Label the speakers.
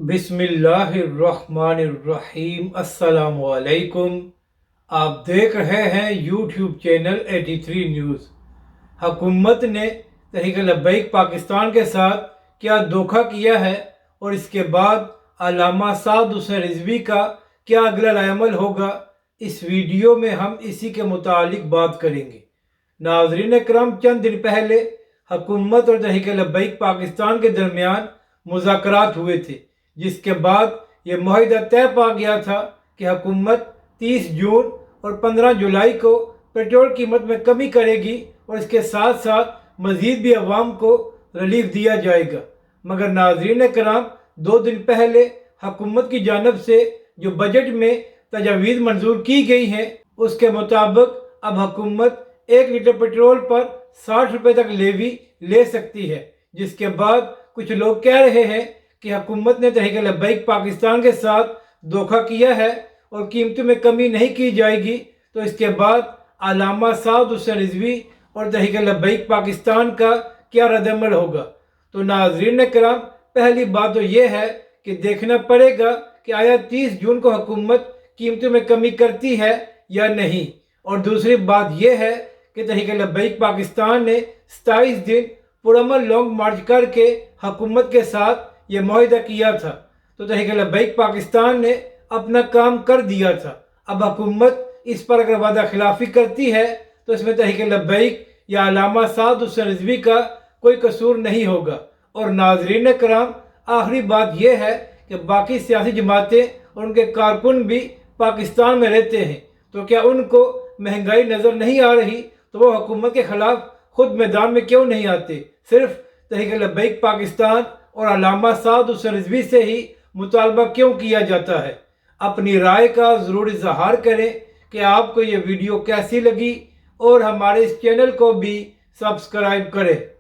Speaker 1: बिस्मिल्लाहिर्रहमानिर्रहीम। अस्सलाम वालेकुम। आप देख रहे हैं यूट्यूब चैनल 83 न्यूज़। हुकूमत ने तहरीक लब्बैक पाकिस्तान के साथ क्या धोखा किया है और इसके बाद अल्लामा साद हुसैन रिजवी का क्या अगला लाएमल होगा, इस वीडियो में हम इसी के मुतालिक बात करेंगे। नाज़रीन करम, चंद दिन पहले हुकूमत और तहरीक लब्बैक पाकिस्तान के दरमियान मुज़ाकरात हुए थे, जिसके बाद ये मुआहिदा तय पा गया था कि हुकूमत 30 जून और 15 जुलाई को पेट्रोल कीमत में कमी करेगी और इसके साथ साथ मज़ीद भी अवाम को रिलीफ दिया जाएगा। मगर नाज़रीन कराम, 2 दिन पहले हुकूमत की जानब से जो बजट में तजावीज़ मंजूर की गई हैं, उसके मुताबिक अब हुकूमत 1 लीटर पेट्रोल पर 60 रुपये तक लेवी ले सकती है। जिसके बाद कुछ लोग कह रहे हैं कि हुकूमत ने तहरीक लब्बैक पाकिस्तान के साथ धोखा किया है और कीमतों में कमी नहीं की जाएगी, तो इसके बाद अल्लामा साद हुसैन रिजवी और तहरीक लब्बैक पाकिस्तान का क्या रद्दअमल होगा। तो नाज़रीन कराम, पहली बात तो ये है कि देखना पड़ेगा कि आया 30 जून को हुकूमत कीमतों में कमी करती है या नहीं। और दूसरी बात यह है कि तहरीक लब्बैक पाकिस्तान ने 27 दिन पुरअमन लॉन्ग मार्च करके हुकूमत के साथ ये मुआहिदा किया था, तो तहरीक लब्बैक पाकिस्तान ने अपना काम कर दिया था। अब हुकूमत इस पर अगर वादा खिलाफी करती है तो इसमें तहरीक लब्बैक या अल्लामा साद हुसैन रिजवी का कोई कसूर नहीं होगा। और नाज़रीन कराम, आखिरी बात यह है कि बाकी सियासी जमातें और उनके कारकुन भी पाकिस्तान में रहते हैं, तो क्या उनको महंगाई नज़र नहीं आ रही तो वो हुकूमत के ख़िलाफ़ खुद मैदान में क्यों नहीं आते? सिर्फ तहरीक लब्बैक पाकिस्तान और अल्लामा साद हुसैन रिजवी से ही मुतालबा क्यों किया जाता है? अपनी राय का ज़रूर इज़हार करें कि आपको ये वीडियो कैसी लगी और हमारे इस चैनल को भी सब्सक्राइब करें।